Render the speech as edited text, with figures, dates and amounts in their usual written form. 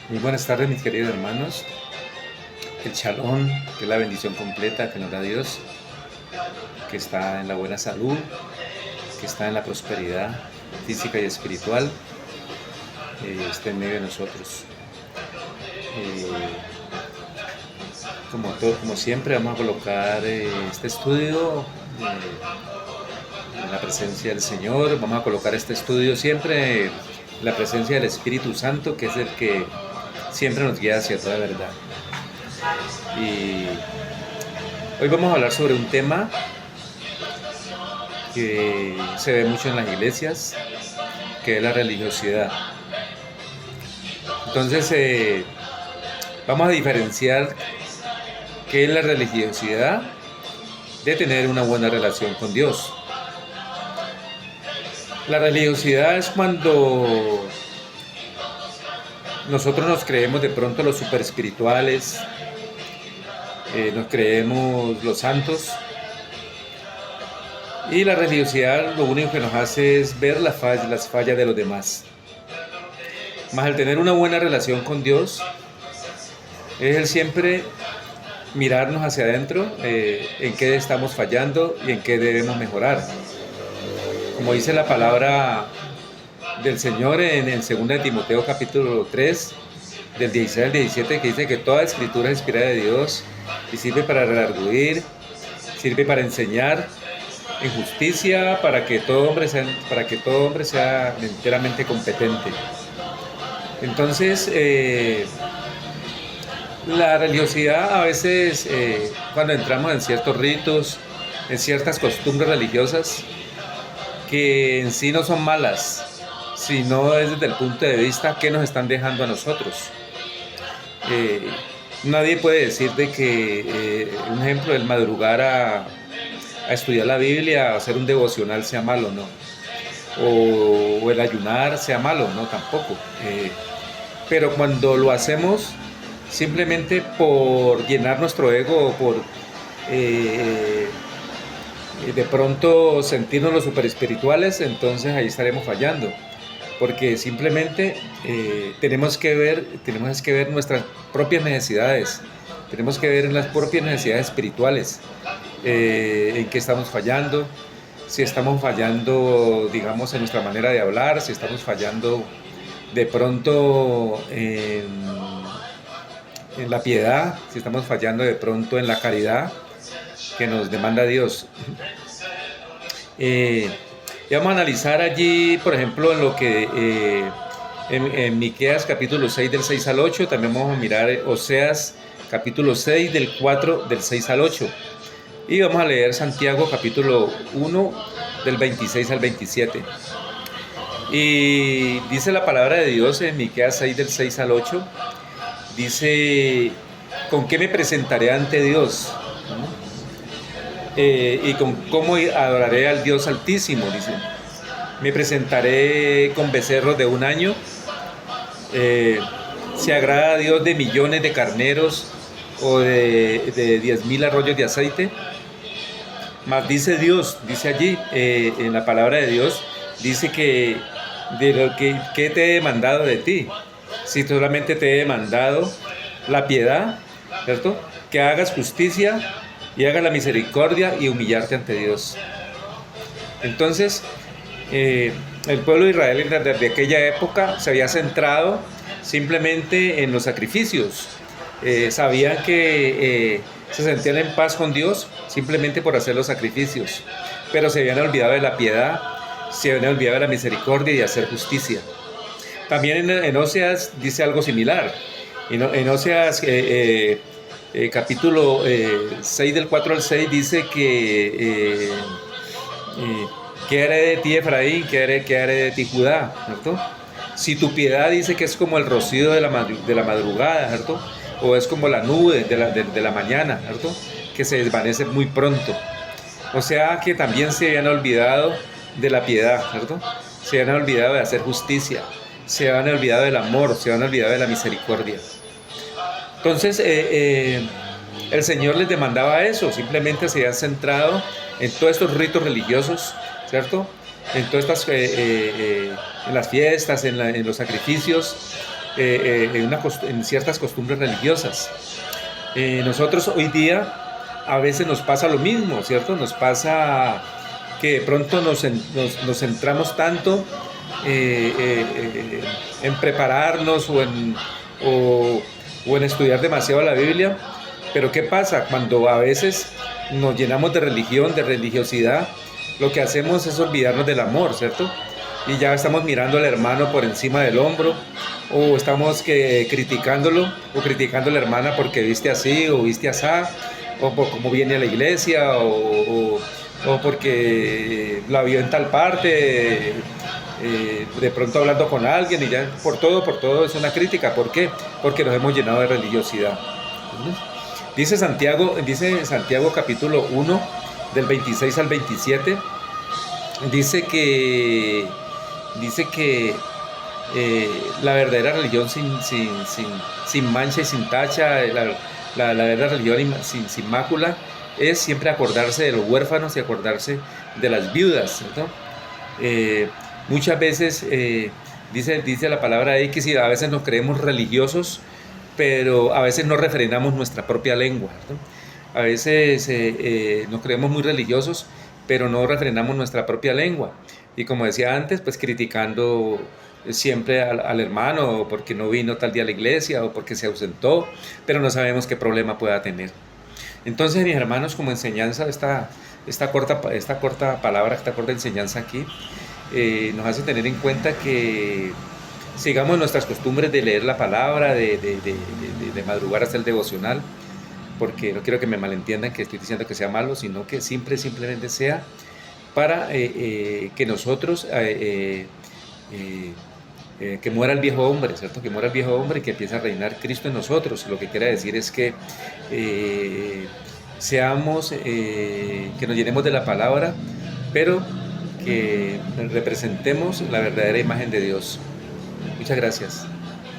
Muy buenas tardes, mis queridos hermanos. El Shalom, que es la bendición completa que nos da Dios, que está en la buena salud, que está en la prosperidad física y espiritual, esté en medio de nosotros. Como siempre, vamos a colocar este estudio en la presencia del Señor. Vamos a colocar este estudio siempre en la presencia del Espíritu Santo, que es el que siempre nos guía hacia toda verdad. Y hoy vamos a hablar sobre un tema que se ve mucho en las iglesias, que es la religiosidad. Entonces, vamos a diferenciar qué es la religiosidad de tener una buena relación con Dios. La religiosidad es cuando nosotros nos creemos de pronto los super espirituales, nos creemos los santos, y la religiosidad lo único que nos hace es ver las fallas de los demás. Más al tener una buena relación con Dios, es el siempre mirarnos hacia adentro, en qué estamos fallando y en qué debemos mejorar. Como dice la palabra del Señor en 2 de Timoteo capítulo 3, del 16 al 17, que dice que toda escritura es inspirada de Dios y sirve para redarguir, sirve para enseñar en justicia, para que todo hombre sea enteramente competente. Entonces, la religiosidad a veces, cuando entramos en ciertos ritos, en ciertas costumbres religiosas, que en sí no son malas, sino es desde el punto de vista que nos están dejando a nosotros. Nadie puede decir de que, un ejemplo, el madrugar a estudiar la Biblia, a hacer un devocional sea malo, ¿no? O el ayunar sea malo, no, tampoco. Pero cuando lo hacemos simplemente por llenar nuestro ego o por de pronto sentirnos los super espirituales, entonces ahí estaremos fallando, porque simplemente tenemos que ver nuestras propias necesidades, tenemos que ver las propias necesidades espirituales, en qué estamos fallando, si estamos fallando, digamos, en nuestra manera de hablar, si estamos fallando de pronto en la piedad, si estamos fallando de pronto en la caridad que nos demanda Dios. Y vamos a analizar allí, por ejemplo, en lo que en Miqueas capítulo 6 del 6 al 8, también vamos a mirar Oseas capítulo 6 del 4 del 6 al 8. Y vamos a leer Santiago capítulo 1 del 26 al 27. Y dice la palabra de Dios en Miqueas 6 del 6 al 8, dice: ¿con qué me presentaré ante Dios? Y con cómo adoraré al Dios Altísimo, dice. Me presentaré con becerros de un año. ¿Se agrada a Dios de millones de carneros o de 10,000 arroyos de aceite? Mas dice Dios, dice allí, en la palabra de Dios, dice que de lo que te he demandado de ti, si solamente te he demandado la piedad, ¿cierto? Que hagas justicia y hagas la misericordia y humillarte ante Dios. Entonces, el pueblo de Israel desde aquella época se había centrado simplemente en los sacrificios. Sabían que se sentían en paz con Dios simplemente por hacer los sacrificios, pero se habían olvidado de la piedad, se habían olvidado de la misericordia y de hacer justicia. También en Oseas dice algo similar. En Oseas capítulo 6 del 4 al 6 dice que ¿qué haré de ti, Efraín? ¿Qué haré de ti, Judá? ¿Cierto? Si tu piedad dice que es como el rocío de la madrugada, ¿cierto? O es como la nube de la mañana, ¿cierto? Que se desvanece muy pronto. O sea que también se habían olvidado de la piedad, ¿cierto? Se habían olvidado de hacer justicia, se habían olvidado del amor, se habían olvidado de la misericordia. Entonces, el Señor les demandaba eso, simplemente se habían centrado en todos estos ritos religiosos, ¿cierto? En todas estas, en las fiestas, en los sacrificios, en ciertas costumbres religiosas. Nosotros hoy día a veces nos pasa lo mismo, ¿cierto? Nos pasa que de pronto nos centramos tanto en prepararnos o en estudiar demasiado la Biblia, pero ¿qué pasa? Cuando a veces nos llenamos de religión, de religiosidad, lo que hacemos es olvidarnos del amor, ¿cierto? Y ya estamos mirando al hermano por encima del hombro, o estamos criticándolo, o criticando a la hermana porque viste así o viste asá, o por cómo viene a la iglesia, o porque la vio en tal parte, de pronto hablando con alguien, y ya por todo es una crítica. ¿Por qué? Porque nos hemos llenado de religiosidad. Dice Santiago capítulo 1, del 26 al 27, dice que la verdadera religión sin mancha y sin tacha, la verdadera religión sin mácula, es siempre acordarse de los huérfanos y acordarse de las viudas, ¿cierto? Muchas veces dice la palabra ahí que si a veces nos creemos religiosos, pero a veces no refrenamos nuestra propia lengua, ¿cierto? A veces nos creemos muy religiosos, pero no refrenamos nuestra propia lengua. Y como decía antes, pues criticando siempre al hermano porque no vino tal día a la iglesia o porque se ausentó, pero no sabemos qué problema pueda tener. Entonces, mis hermanos, como enseñanza, esta corta palabra, esta corta enseñanza aquí, nos hace tener en cuenta que sigamos nuestras costumbres de leer la palabra, de madrugar hasta el devocional, porque no quiero que me malentiendan que estoy diciendo que sea malo, sino que simplemente sea para que nosotros, que muera el viejo hombre, ¿cierto? Que muera el viejo hombre y que empiece a reinar Cristo en nosotros. Lo que quiere decir es que que nos llenemos de la palabra, pero que representemos la verdadera imagen de Dios. Muchas gracias.